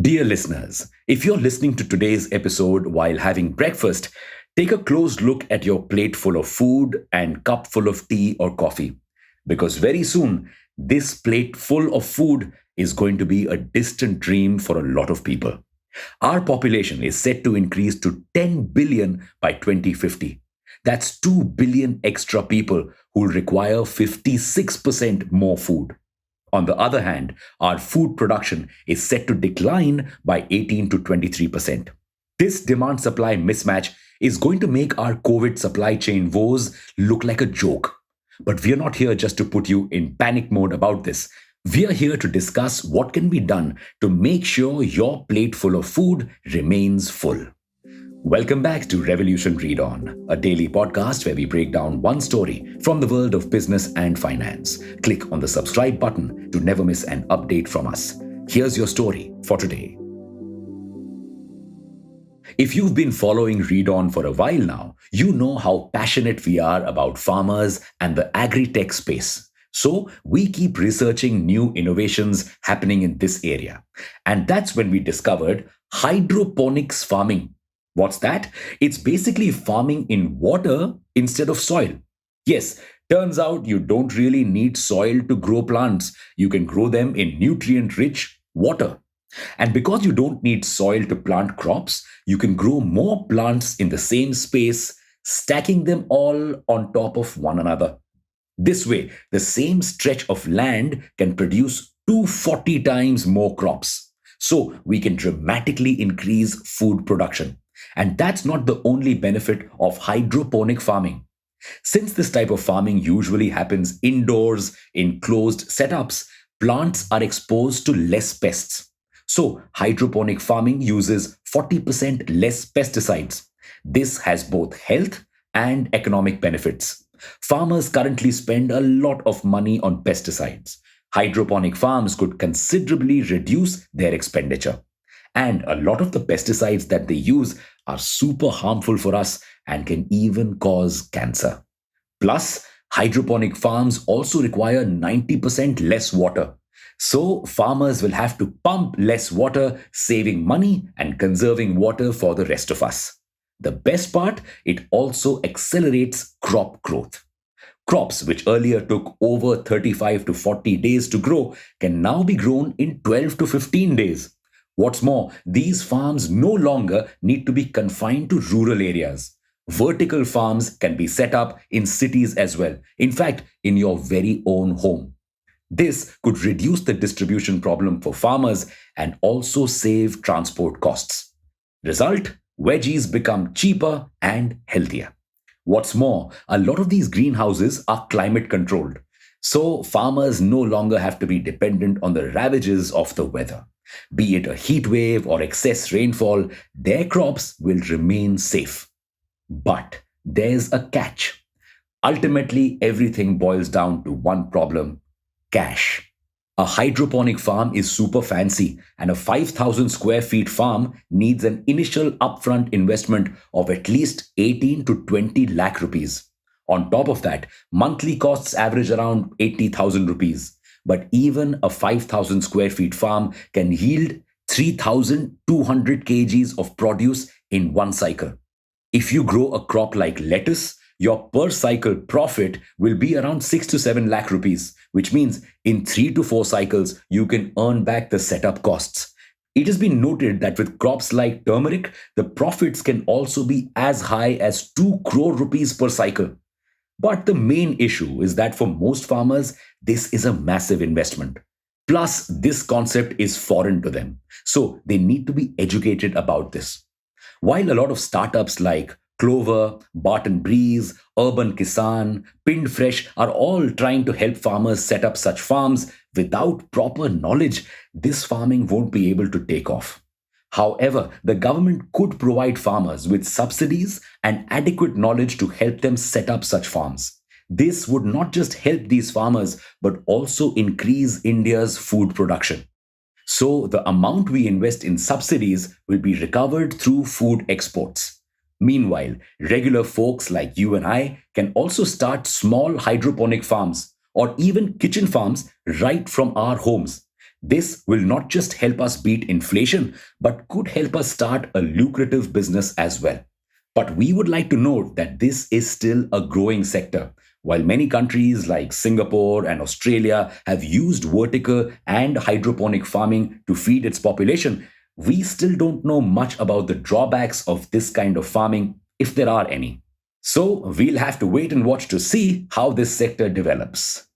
Dear listeners, if you're listening to today's episode while having breakfast, take a close look at your plate full of food and cup full of tea or coffee. Because very soon, this plate full of food is going to be a distant dream for a lot of people. Our population is set to increase to 10 billion by 2050. That's 2 billion extra people who will require 56% more food. On the other hand, our food production is set to decline by 18 to 23%. This demand supply mismatch is going to make our COVID supply chain woes look like a joke. But we are not here just to put you in panic mode about this. We are here to discuss what can be done to make sure your plate full of food remains full. Welcome back to Revolution Read On, a daily podcast where we break down one story from the world of business and finance. Click on the subscribe button to never miss an update from us. Here's your story for today. If you've been following ReadOn for a while now, you know how passionate we are about farmers and the agri-tech space. So we keep researching new innovations happening in this area. And that's when we discovered hydroponics farming. What's that? It's basically farming in water instead of soil. Yes, turns out you don't really need soil to grow plants. You can grow them in nutrient-rich water. And because you don't need soil to plant crops, you can grow more plants in the same space, stacking them all on top of one another. This way, the same stretch of land can produce 240 times more crops. So we can dramatically increase food production. And that's not the only benefit of hydroponic farming. Since this type of farming usually happens indoors in closed setups, plants are exposed to less pests. So hydroponic farming uses 40% less pesticides. This has both health and economic benefits. Farmers currently spend a lot of money on pesticides. Hydroponic farms could considerably reduce their expenditure. And a lot of the pesticides that they use are super harmful for us and can even cause cancer. Plus, hydroponic farms also require 90% less water. So, farmers will have to pump less water, saving money and conserving water for the rest of us. The best part, it also accelerates crop growth. Crops which earlier took over 35 to 40 days to grow can now be grown in 12 to 15 days. What's more, these farms no longer need to be confined to rural areas. Vertical farms can be set up in cities as well. In fact, in your very own home. This could reduce the distribution problem for farmers and also save transport costs. Result, veggies become cheaper and healthier. What's more, a lot of these greenhouses are climate controlled. So farmers no longer have to be dependent on the ravages of the weather. Be it a heat wave or excess rainfall, their crops will remain safe. But there's a catch. Ultimately, everything boils down to one problem: cash. A hydroponic farm is super fancy, and a 5,000 square feet farm needs an initial upfront investment of at least 18 to 20 lakh rupees. On top of that, monthly costs average around 80,000 rupees. But even a 5,000 square feet farm can yield 3,200 kgs of produce in one cycle. If you grow a crop like lettuce, your per cycle profit will be around 6 to 7 lakh rupees, which means in 3 to 4 cycles, you can earn back the setup costs. It has been noted that with crops like turmeric, the profits can also be as high as 2 crore rupees per cycle. But the main issue is that for most farmers, this is a massive investment. Plus, this concept is foreign to them. So they need to be educated about this. While a lot of startups like Clover, Barton Breeze, Urban Kisan, Pind Fresh are all trying to help farmers set up such farms, without proper knowledge, this farming won't be able to take off. However, the government could provide farmers with subsidies and adequate knowledge to help them set up such farms. This would not just help these farmers, but also increase India's food production. So, the amount we invest in subsidies will be recovered through food exports. Meanwhile, regular folks like you and I can also start small hydroponic farms or even kitchen farms right from our homes. This will not just help us beat inflation, but could help us start a lucrative business as well. But we would like to note that this is still a growing sector. While many countries like Singapore and Australia have used vertical and hydroponic farming to feed its population, we still don't know much about the drawbacks of this kind of farming, if there are any. So we'll have to wait and watch to see how this sector develops.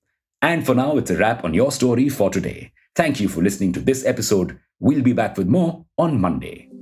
And for now, it's a wrap on your story for today. Thank you for listening to this episode. We'll be back with more on Monday.